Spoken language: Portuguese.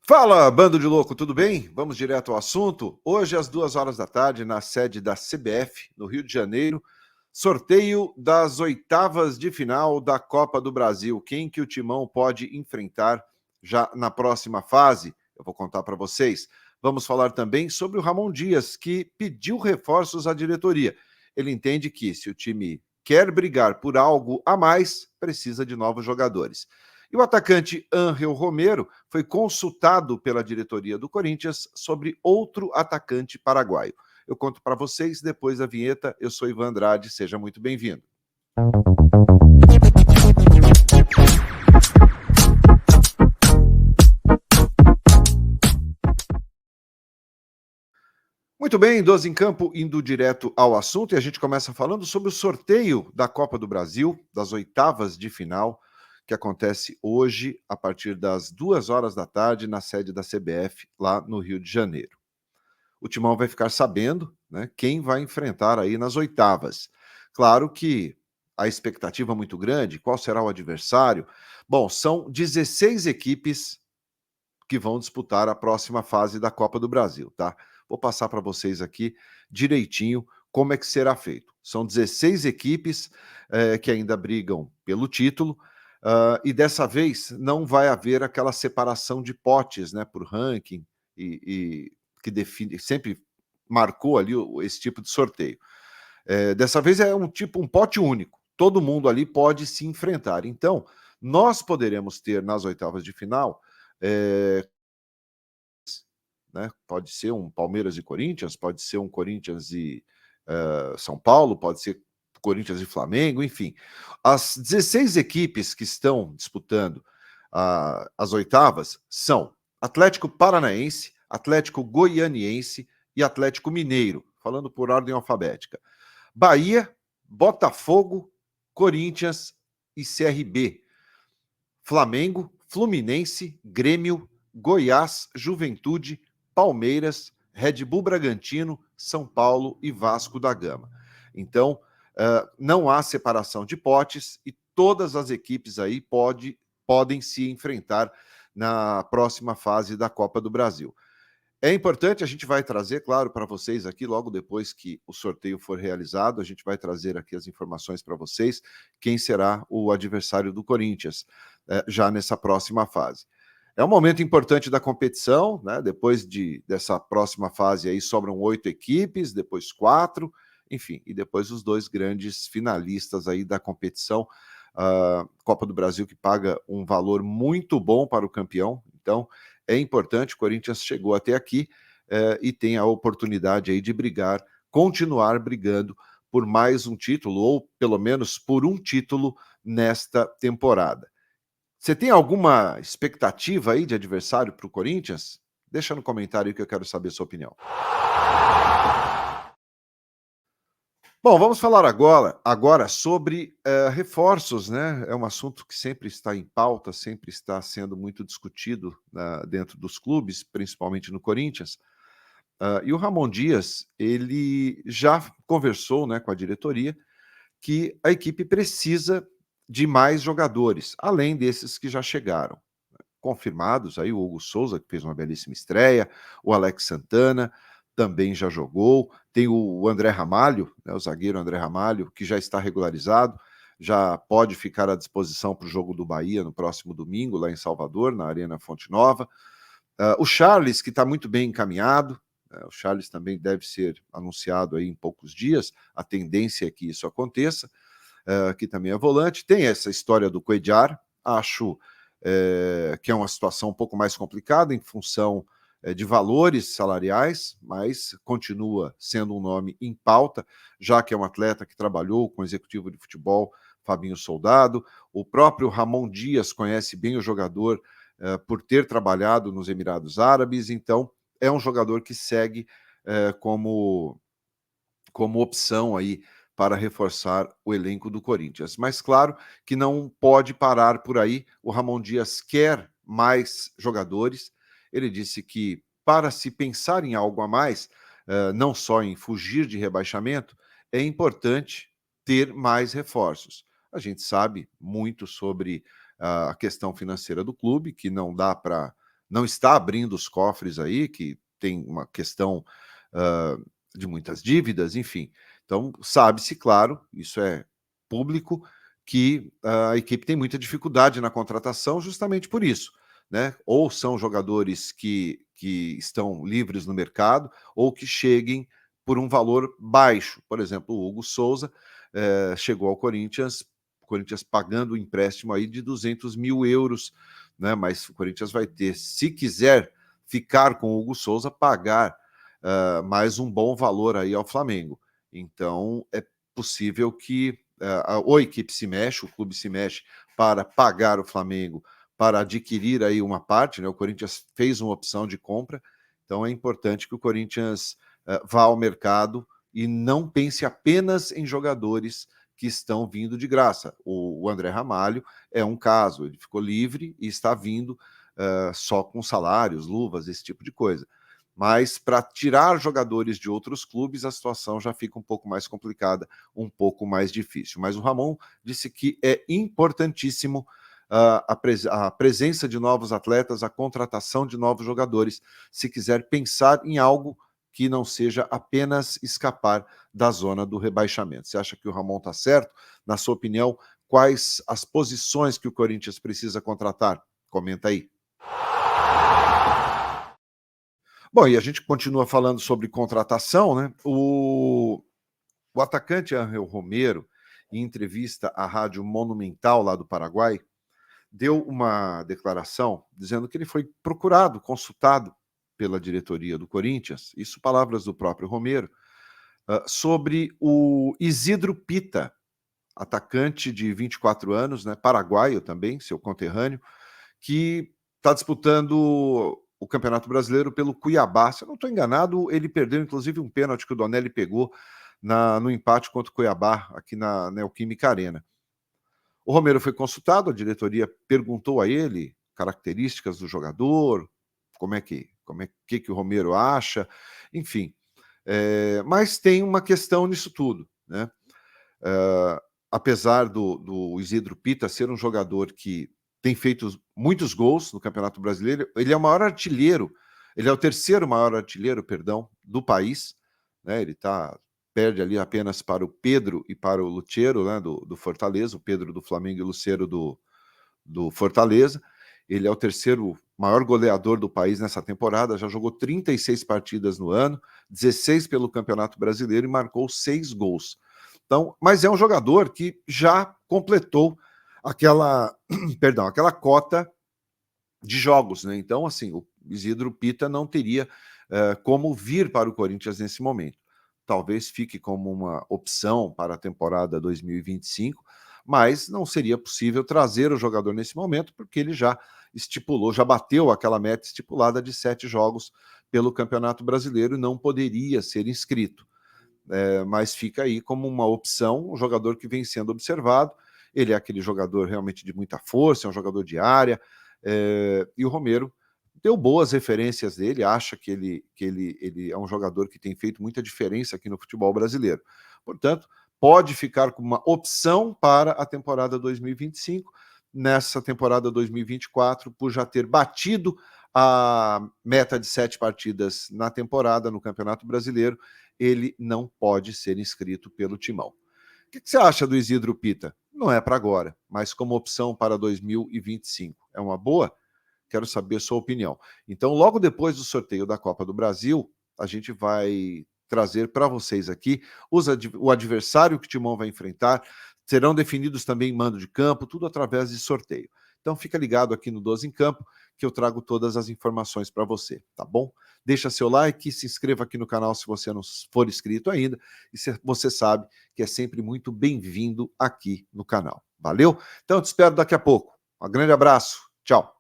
Fala, bando de louco, tudo bem? Vamos direto ao assunto. Hoje, às 2 horas da tarde, na sede da CBF, no Rio de Janeiro, sorteio das oitavas de final da Copa do Brasil. Quem que o Timão pode enfrentar já na próxima fase? Eu vou contar para vocês. Vamos falar também sobre o Ramon Dias, que pediu reforços à diretoria. Ele entende que, se o time quer brigar por algo a mais, precisa de novos jogadores. E o atacante Ángel Romero foi consultado pela diretoria do Corinthians sobre outro atacante paraguaio. Eu conto para vocês depois da vinheta. Eu sou Ivan Andrade, seja muito bem-vindo. Muito bem, 12 em campo, indo direto ao assunto, e a gente começa falando sobre o sorteio da Copa do Brasil, das oitavas de final, que acontece hoje, a partir das 2 horas da tarde, na sede da CBF, lá no Rio de Janeiro. O Timão vai ficar sabendo, né, quem vai enfrentar aí nas oitavas. Claro que a expectativa é muito grande, qual será o adversário? Bom, são 16 equipes que vão disputar a próxima fase da Copa do Brasil, tá? Vou passar para vocês aqui direitinho como é que será feito. São 16 equipes que ainda brigam pelo título, e dessa vez não vai haver aquela separação de potes, né, por ranking e que define, sempre marcou ali esse tipo de sorteio. Dessa vez é um pote único. Todo mundo ali pode se enfrentar. Então, nós poderemos ter nas oitavas de final, né? Pode ser um Palmeiras e Corinthians, pode ser um Corinthians e São Paulo, pode ser Corinthians e Flamengo, enfim. As 16 equipes que estão disputando as oitavas são Atlético Paranaense, Atlético Goianiense e Atlético Mineiro, falando por ordem alfabética. Bahia, Botafogo, Corinthians e CRB. Flamengo, Fluminense, Grêmio, Goiás, Juventude, Palmeiras, Red Bull Bragantino, São Paulo e Vasco da Gama. Então, não há separação de potes e todas as equipes aí podem se enfrentar na próxima fase da Copa do Brasil. É importante, a gente vai trazer, claro, para vocês aqui, logo depois que o sorteio for realizado, a gente vai trazer aqui as informações para vocês, quem será o adversário do Corinthians, já nessa próxima fase. É um momento importante da competição, né? Depois dessa próxima fase aí sobram 8 equipes, depois 4, enfim, e depois os 2 grandes finalistas aí da competição, a Copa do Brasil, que paga um valor muito bom para o campeão. Então, é importante, o Corinthians chegou até aqui e tem a oportunidade aí de brigar, continuar brigando por mais um título, ou pelo menos por um título nesta temporada. Você tem alguma expectativa aí de adversário para o Corinthians? Deixa no comentário aí que eu quero saber a sua opinião. Bom, vamos falar agora sobre reforços, né? É um assunto que sempre está em pauta, sempre está sendo muito discutido dentro dos clubes, principalmente no Corinthians. E o Ramon Dias, ele já conversou, né, com a diretoria que a equipe precisa de mais jogadores, além desses que já chegaram. Confirmados aí o Hugo Souza, que fez uma belíssima estreia, o Alex Santana também já jogou, tem o André Ramalho, né, o zagueiro André Ramalho, que já está regularizado, já pode ficar à disposição para o jogo do Bahia no próximo domingo, lá em Salvador, na Arena Fonte Nova. O Charles, que está muito bem encaminhado, o Charles também deve ser anunciado aí em poucos dias, a tendência é que isso aconteça, que também é volante. Tem essa história do Cuéllar, acho que é uma situação um pouco mais complicada em função de valores salariais, mas continua sendo um nome em pauta, já que é um atleta que trabalhou com o executivo de futebol Fabinho Soldado. O próprio Ramon Dias conhece bem o jogador por ter trabalhado nos Emirados Árabes, então é um jogador que segue como opção aí para reforçar o elenco do Corinthians. Mas claro que não pode parar por aí. O Ramon Dias quer mais jogadores. Ele disse que para se pensar em algo a mais, não só em fugir de rebaixamento, é importante ter mais reforços. A gente sabe muito sobre a questão financeira do clube, que não dá para não está abrindo os cofres aí, que tem uma questão de muitas dívidas, enfim. Então, sabe-se, claro, isso é público, que a equipe tem muita dificuldade na contratação justamente por isso, né? Ou são jogadores que estão livres no mercado, ou que cheguem por um valor baixo. Por exemplo, o Hugo Souza chegou ao Corinthians, o Corinthians pagando um empréstimo aí de 200 mil euros, né? Mas o Corinthians vai ter, se quiser ficar com o Hugo Souza, pagar mais um bom valor aí ao Flamengo. Então, é possível que ou a equipe se mexe, o clube se mexe para pagar o Flamengo, para adquirir aí uma parte, né? O Corinthians fez uma opção de compra, então é importante que o Corinthians vá ao mercado e não pense apenas em jogadores que estão vindo de graça. O André Ramalho é um caso, ele ficou livre e está vindo só com salários, luvas, esse tipo de coisa. Mas para tirar jogadores de outros clubes, a situação já fica um pouco mais complicada, um pouco mais difícil. Mas o Ramon disse que é importantíssimo a presença de novos atletas, a contratação de novos jogadores, se quiser pensar em algo que não seja apenas escapar da zona do rebaixamento. Você acha que o Ramon está certo? Na sua opinião, quais as posições que o Corinthians precisa contratar? Comenta aí. Bom, e a gente continua falando sobre contratação, né? O atacante Angel Romero, em entrevista à Rádio Monumental lá do Paraguai, deu uma declaração dizendo que ele foi procurado, consultado pela diretoria do Corinthians, isso palavras do próprio Romero, sobre o Isidro Pita, atacante de 24 anos, né, paraguaio também, seu conterrâneo, que está disputando o Campeonato Brasileiro pelo Cuiabá. Se eu não estou enganado, ele perdeu inclusive um pênalti que o Donelli pegou no empate contra o Cuiabá, aqui na Neoquímica Arena. O Romero foi consultado, a diretoria perguntou a ele características do jogador, que o Romero acha, enfim. Mas tem uma questão nisso tudo, né? Apesar do Isidro Pita ser um jogador que tem feito muitos gols no Campeonato Brasileiro, ele é o maior artilheiro, ele é o terceiro maior artilheiro, perdão, do país, né? Ele perde ali apenas para o Pedro e para o Lucero, né, do Fortaleza, o Pedro do Flamengo e o Lucero do Fortaleza. Ele é o terceiro maior goleador do país nessa temporada, já jogou 36 partidas no ano, 16 pelo Campeonato Brasileiro e marcou 6 gols. Então, mas é um jogador que já completou aquela cota de jogos, né? Então, assim, o Isidro Pita não teria como vir para o Corinthians nesse momento. Talvez fique como uma opção para a temporada 2025, mas não seria possível trazer o jogador nesse momento, porque ele já estipulou, já bateu aquela meta estipulada de 7 jogos pelo Campeonato Brasileiro e não poderia ser inscrito. Mas fica aí como uma opção, um jogador que vem sendo observado. Ele é aquele jogador realmente de muita força, é um jogador de área, e o Romero deu boas referências dele, acha que ele é um jogador que tem feito muita diferença aqui no futebol brasileiro. Portanto, pode ficar como uma opção para a temporada 2025, nessa temporada 2024, por já ter batido a meta de 7 partidas na temporada no Campeonato Brasileiro, ele não pode ser inscrito pelo Timão. O que você acha do Isidro Pita? Não é para agora, mas como opção para 2025. É uma boa? Quero saber a sua opinião. Então, logo depois do sorteio da Copa do Brasil, a gente vai trazer para vocês aqui o adversário que o Timão vai enfrentar. Serão definidos também mando de campo, tudo através de sorteio. Então, fica ligado aqui no 12 em Campo, que eu trago todas as informações para você, tá bom? Deixa seu like, se inscreva aqui no canal se você não for inscrito ainda, e você sabe que é sempre muito bem-vindo aqui no canal. Valeu? Então, eu te espero daqui a pouco. Um grande abraço. Tchau.